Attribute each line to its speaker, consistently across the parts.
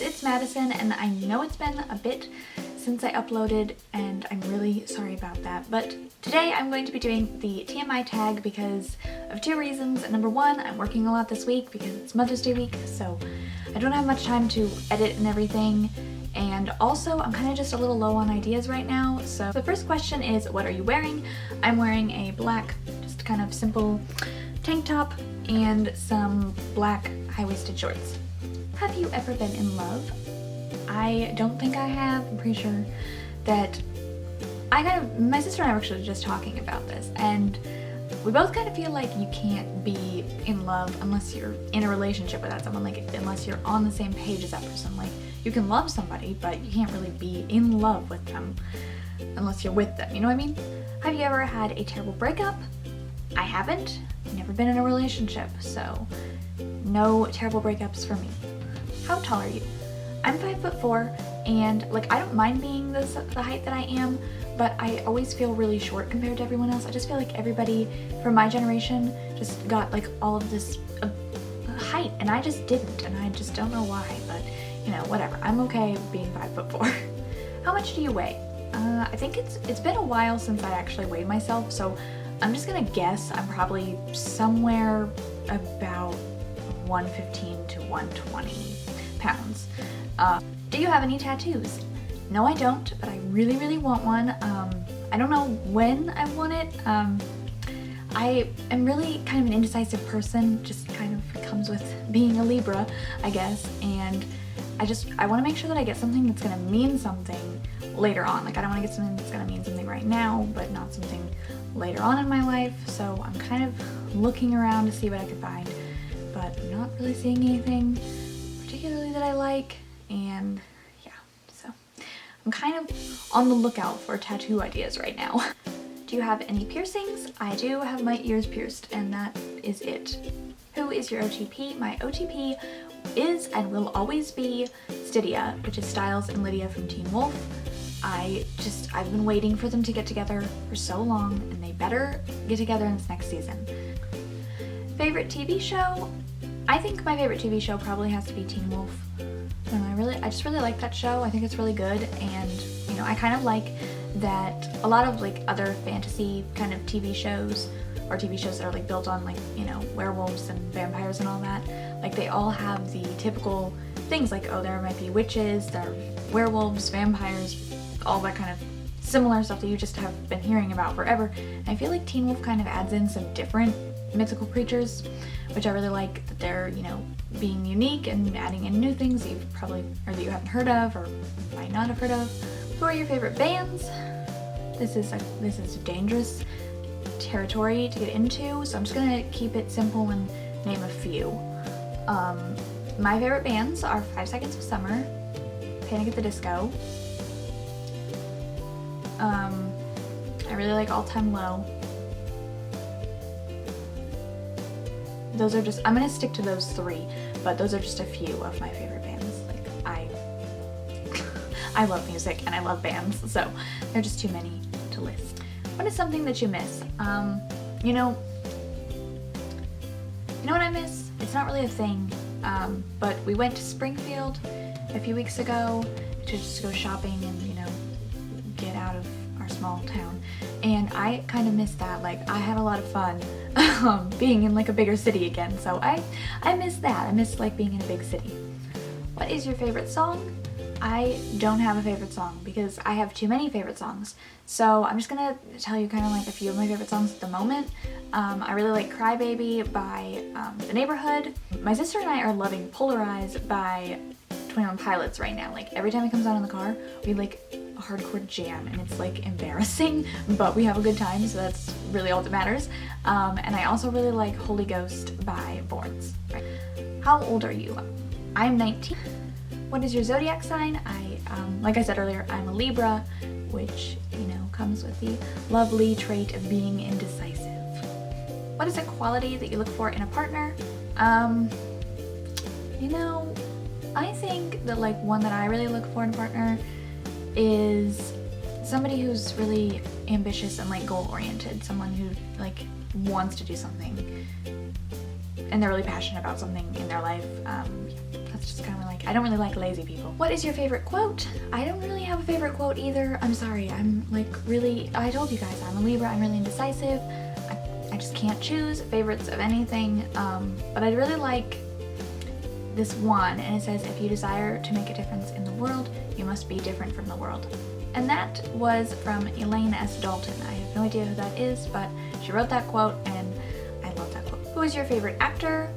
Speaker 1: it's Madison, and I know it's been a bit since I uploaded, and I'm really sorry about that, but today I'm going to be doing the TMI tag because of two reasons. Number one, I'm working a lot this week because it's Mother's Day week, so I don't have much time to edit and everything, and also I'm kind of just a little low on ideas right now. So the first question is, what are you wearing? I'm wearing a black, just kind of simple tank top and some black high-waisted shorts. Have you ever been in love? I don't think I have. I'm pretty sure that my sister and I were actually just talking about this, and we both kind of feel like you can't be in love unless you're in a relationship with that someone, like unless you're on the same page as that person. Like, you can love somebody, but you can't really be in love with them unless you're with them, you know what I mean? Have you ever had a terrible breakup? I haven't. Never been in a relationship, so no terrible breakups for me. How tall are you? I'm 5'4", and like I don't mind being the height that I am, but I always feel really short compared to everyone else. I just feel like everybody from my generation just got like all of this height, and I just didn't, and I just don't know why, but you know, whatever. I'm okay being 5'4". How much do you weigh? I think it's been a while since I actually weighed myself, so I'm just gonna guess I'm probably somewhere about 115 to 120 pounds. Do you have any tattoos? No, I don't, but I really, really want one. I don't know when I want it. I am really kind of an indecisive person, just kind of comes with being a Libra, I guess, and I want to make sure that I get something that's going to mean something later on. Like, I don't want to get something that's going to mean something right now, but not something later on in my life, so I'm kind of looking around to see what I can find, but I'm not really seeing anything particularly that I like, and yeah, so I'm kind of on the lookout for tattoo ideas right now. Do you have any piercings? I do have my ears pierced, and that is it. Who is your OTP? My OTP is and will always be Stydia, which is Styles and Lydia from Teen Wolf. I've been waiting for them to get together for so long, and they better get together in this next season. Favorite TV show? I think my favorite TV show probably has to be Teen Wolf. I just really like that show. I think it's really good, and you know, I kind of like that a lot of like other fantasy kind of TV shows, or TV shows that are like built on like, you know, werewolves and vampires and all that, like they all have the typical things like, oh, there might be witches, there are werewolves, vampires, all that kind of similar stuff that you just have been hearing about forever. And I feel like Teen Wolf kind of adds in some different mythical creatures, which I really like, that they're, you know, being unique and adding in new things that you've probably, or that you haven't heard of or might not have heard of. Who are your favorite bands? This is dangerous territory to get into, so I'm just gonna keep it simple and name a few. My favorite bands are 5 Seconds of Summer, Panic at the Disco. I really like All Time Low. Those are just, I'm gonna stick to those three, but those are just a few of my favorite bands. Like, I love music and I love bands, so there are just too many to list. What is something that you miss? You know what I miss? It's not really a thing, but we went to Springfield a few weeks ago to just go shopping and, you know, get out of our small town, and I kind of miss that. Like, I had a lot of fun being in like a bigger city again, so I miss that. I miss like being in a big city. What is your favorite song? I don't have a favorite song because I have too many favorite songs, so I'm just gonna tell you kind of like a few of my favorite songs at the moment. I really like Cry Baby by The Neighborhood. My sister and I are loving Polarize by 21 Pilots right now. Like, every time it comes on in the car, we like a hardcore jam, and it's like embarrassing, but we have a good time, so that's really all that matters. And I also really like Holy Ghost by Borns. Right. How old are you? I'm 19. What is your zodiac sign? Like I said earlier, I'm a Libra, which, you know, comes with the lovely trait of being indecisive. What is a quality that you look for in a partner? You know, I think that like one that I really look for in a partner is somebody who's really ambitious and like goal-oriented, someone who like wants to do something and they're really passionate about something in their life. That's it's just kind of like, I don't really like lazy people. What is your favorite quote? I don't really have a favorite quote either. I'm sorry, I'm like really, I told you guys, I'm a Libra, I'm really indecisive. I just can't choose favorites of anything, but I really like this one, and it says, if you desire to make a difference in the world, you must be different from the world. And that was from Elaine S. Dalton. I have no idea who that is, but she wrote that quote, and I love that quote. Who is your favorite actor?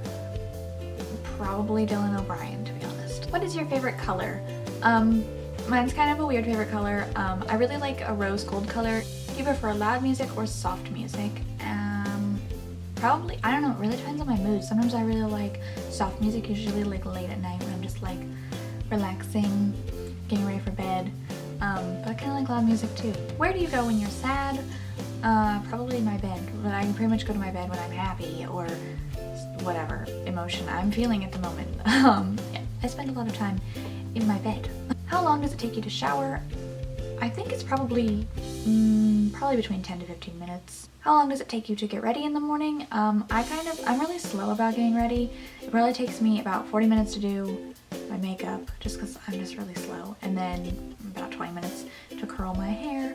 Speaker 1: Probably Dylan O'Brien, to be honest. What is your favorite color? Mine's kind of a weird favorite color. I really like a rose gold color. Do you prefer loud music or soft music? Probably, I don't know, it really depends on my mood. Sometimes I really like soft music, usually like late at night when I'm just like relaxing, getting ready for bed. But I kind of like loud music too. Where do you go when you're sad? Probably my bed. But I can pretty much go to my bed when I'm happy or whatever emotion I'm feeling at the moment. Yeah, I spend a lot of time in my bed. How long does it take you to shower? I think it's probably between 10 to 15 minutes. How long does it take you to get ready in the morning? I'm really slow about getting ready. It probably takes me about 40 minutes to do my makeup, just because I'm just really slow, and then about 20 minutes to curl my hair.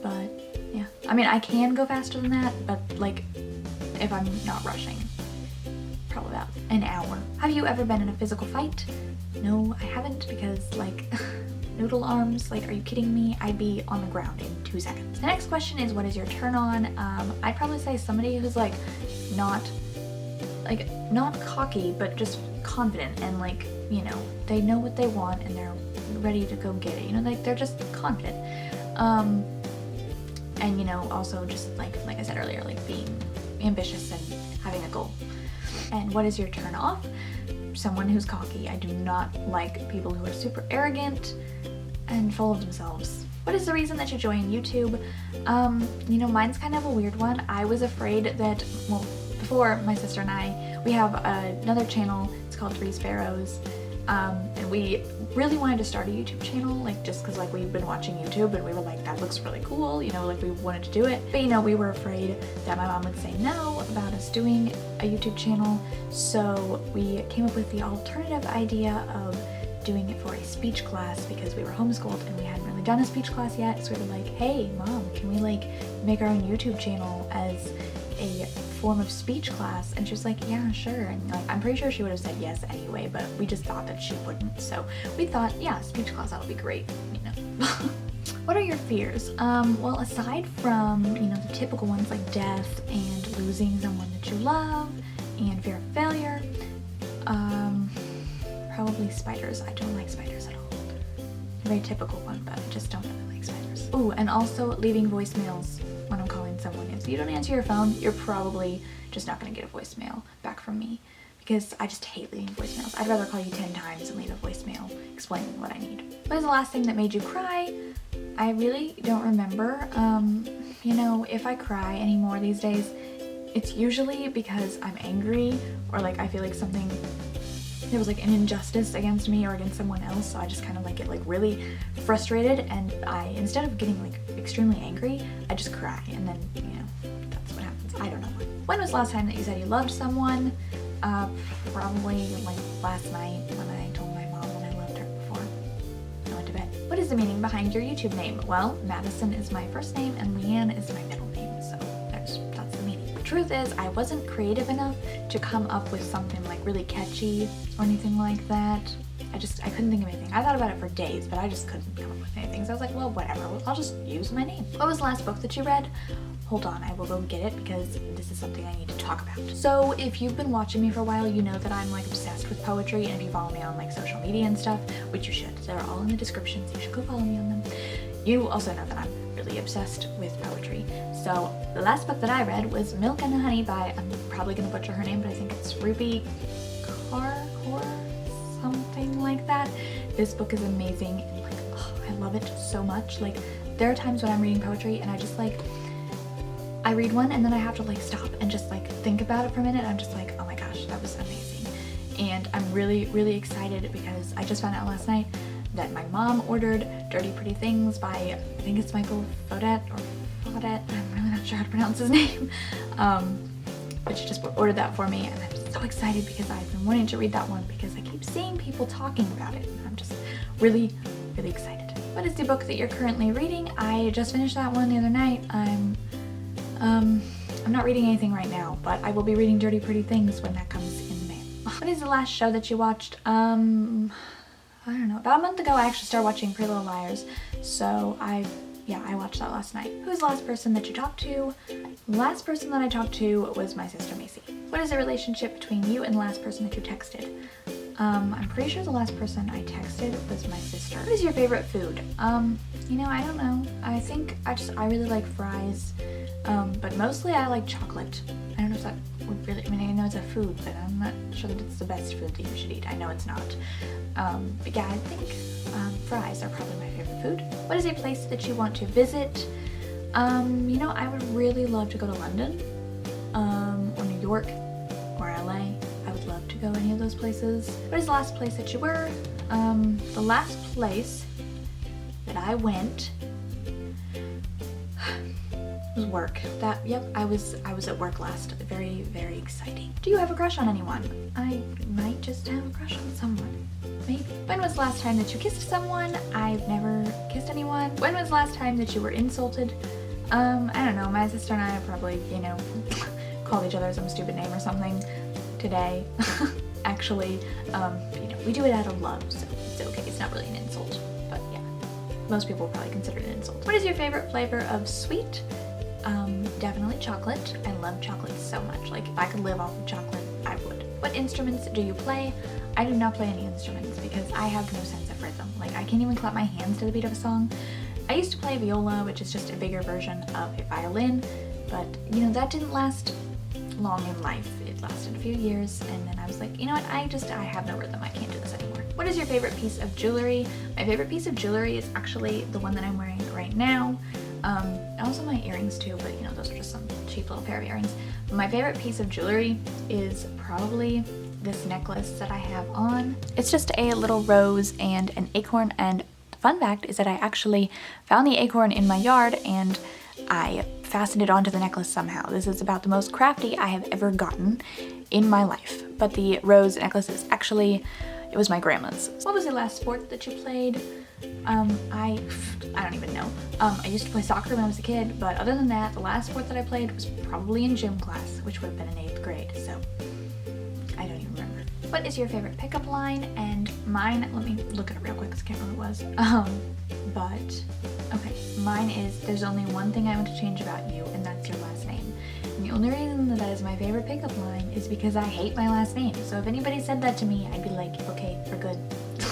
Speaker 1: But yeah, I mean, I can go faster than that, but like if I'm not rushing, probably about an hour. Have you ever been in a physical fight? No, I haven't, because like noodle arms, like, are you kidding me? I'd be on the ground in 2 seconds. The next question is, what is your turn on? I'd probably say somebody who's like not cocky, but just confident, and like, you know, they know what they want and they're ready to go get it, you know, like they're just confident. And you know, also just like I said earlier, like being ambitious and having a goal. And what is your turn off? Someone who's cocky. I do not like people who are super arrogant and full of themselves. What is the reason that you joined YouTube? You know, mine's kind of a weird one. I was afraid that, well, before my sister and I, we have another channel, it's called Three Sparrows, and we really wanted to start a YouTube channel, like just because like we've been watching YouTube and we were like, that looks really cool, you know, like we wanted to do it. But you know, we were afraid that my mom would say no about us doing a YouTube channel, so we came up with the alternative idea of doing it for a speech class, because we were homeschooled and we hadn't really done a speech class yet. So we were like, hey mom, can we like make our own YouTube channel as a form of speech class? And she was like, yeah, sure. And like, I'm pretty sure she would have said yes anyway, but we just thought that she wouldn't. So we thought, yeah, speech class, that'll be great, you know. What are your fears? Well, aside from, you know, the typical ones like death and losing someone that you love and fear of failure, probably spiders. I don't like spiders at all. A very typical one, but I just don't really like spiders. Ooh, and also leaving voicemails when I'm calling someone. If you don't answer your phone, you're probably just not gonna get a voicemail back from me, because I just hate leaving voicemails. I'd rather call you 10 times and leave a voicemail explaining what I need. What is the last thing that made you cry? I really don't remember. You know, if I cry anymore these days, it's usually because I'm angry, or like I feel like something, there was like an injustice against me or against someone else, so I just kind of like get like really frustrated, and I, instead of getting like extremely angry, I just cry, and then, you know, that's what happens. I don't know. When was the last time that you said you loved someone? Probably like last night when I told my mom that I loved her before I went to bed. What is the meaning behind your YouTube name? Well, Madison is my first name and Leann is my middle name, so that's the meaning. The truth is, I wasn't creative enough to come up with something like really catchy or anything like that. I couldn't think of anything. I thought about it for days, but I just couldn't come up with anything. So I was like, well, whatever, I'll just use my name. What was the last book that you read? Hold on, I will go get it, because this is something I need to talk about. So if you've been watching me for a while, you know that I'm like obsessed with poetry, and if you follow me on like social media and stuff, which you should, they're all in the description, so you should go follow me on them. You also know that I'm really obsessed with poetry. So the last book that I read was Milk and Honey by, I'm probably gonna butcher her name, but I think it's Rupi, Kaur, something like that. This book is amazing, and like, oh, I love it so much. Like, there are times when I'm reading poetry and I just like, I read one and then I have to like stop and just like think about it for a minute. I'm just like, oh my gosh, that was amazing. And I'm really, really excited because I just found out last night that my mom ordered Dirty Pretty Things by, I think it's Michael Faudet, or Faudet, I'm really not sure how to pronounce his name. but she just ordered that for me, and I'm so excited because I've been wanting to read that one because I keep seeing people talking about it, and I'm just really, really excited. What is the book that you're currently reading? I just finished that one the other night. I'm not reading anything right now, but I will be reading Dirty Pretty Things when that comes in the mail. What is the last show that you watched? I don't know. About a month ago, I actually started watching Pretty Little Liars, so I watched that last night. Who's the last person that you talked to? The last person that I talked to was my sister Macy. What is the relationship between you and the last person that you texted? I'm pretty sure the last person I texted was my sister. What is your favorite food? You know, I don't know. I think I really like fries, but mostly I like chocolate. I don't know if that would really, I mean, I know it's a food, but I'm not sure that it's the best food that you should eat. I know it's not. But yeah, I think fries are probably my favorite food. What is a place that you want to visit? You know, I would really love to go to London, or New York, or LA. I would love to go any of those places. What is the last place that you were? The last place that I went was work. Yep, I was at work last. Very, very exciting. Do you have a crush on anyone? I might just have a crush on someone. Maybe. When was the last time that you kissed someone? I've never kissed anyone. When was the last time that you were insulted? I don't know. My sister and I probably, you know, called each other some stupid name or something today. Actually, you know, we do it out of love, so it's okay. It's not really an insult, but yeah. Most people probably consider it an insult. What is your favorite flavor of sweet? Definitely chocolate. I love chocolate so much. Like, if I could live off of chocolate, I would. What instruments do you play? I do not play any instruments because I have no sense of rhythm. Like, I can't even clap my hands to the beat of a song. I used to play viola, which is just a bigger version of a violin, but, you know, that didn't last long in life. It lasted a few years, and then I was like, you know what, I have no rhythm. I can't do this anymore. What is your favorite piece of jewelry? My favorite piece of jewelry is actually the one that I'm wearing right now. Also my earrings too, but you know, those are just some cheap little pair of earrings. But my favorite piece of jewelry is probably this necklace that I have on. It's just a little rose and an acorn, and the fun fact is that I actually found the acorn in my yard and I fastened it onto the necklace somehow. This is about the most crafty I have ever gotten in my life. But the rose necklace is actually, it was my grandma's. What was the last sport that you played? I don't even know. I used to play soccer when I was a kid, but other than that, the last sport that I played was probably in gym class, which would have been in 8th grade, so I don't even remember. What is your favorite pickup line? And mine, let me look at it real quick because I can't remember what it was. But, okay, mine is, there's only one thing I want to change about you, and that's your last name. And the only reason that is my favorite pickup line is because I hate my last name. So if anybody said that to me, I'd be like, okay, we're good.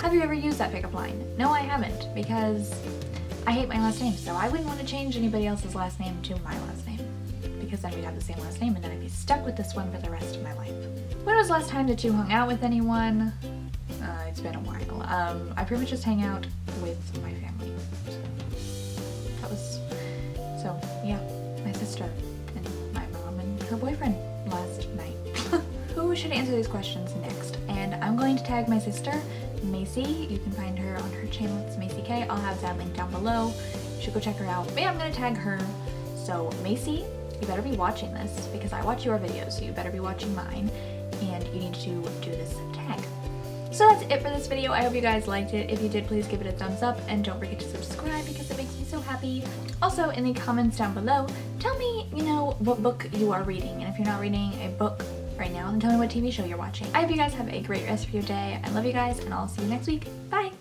Speaker 1: Have you ever used that pickup line? No, I haven't, because I hate my last name, so I wouldn't want to change anybody else's last name to my last name, because then we'd have the same last name and then I'd be stuck with this one for the rest of my life. When was the last time that you hung out with anyone? It's been a while. I pretty much just hang out with my family. So yeah, my sister and my mom and her boyfriend last night. Who should answer these questions next? And I'm going to tag my sister, Macy. You can find her on her channel. It's Macy K. I'll have that link down below. You should go check her out. But yeah, I'm gonna tag her. So Macy, you better be watching this because I watch your videos, so you better be watching mine, and you need to do this tag. So that's it for this video. I hope you guys liked it. If you did, please give it a thumbs up and don't forget to subscribe because it makes me so happy. Also, in the comments down below, tell me, you know, what book you are reading, and if you're not reading a book right now, then tell me what TV show you're watching. I hope you guys have a great rest of your day. I love you guys, and I'll see you next week. Bye!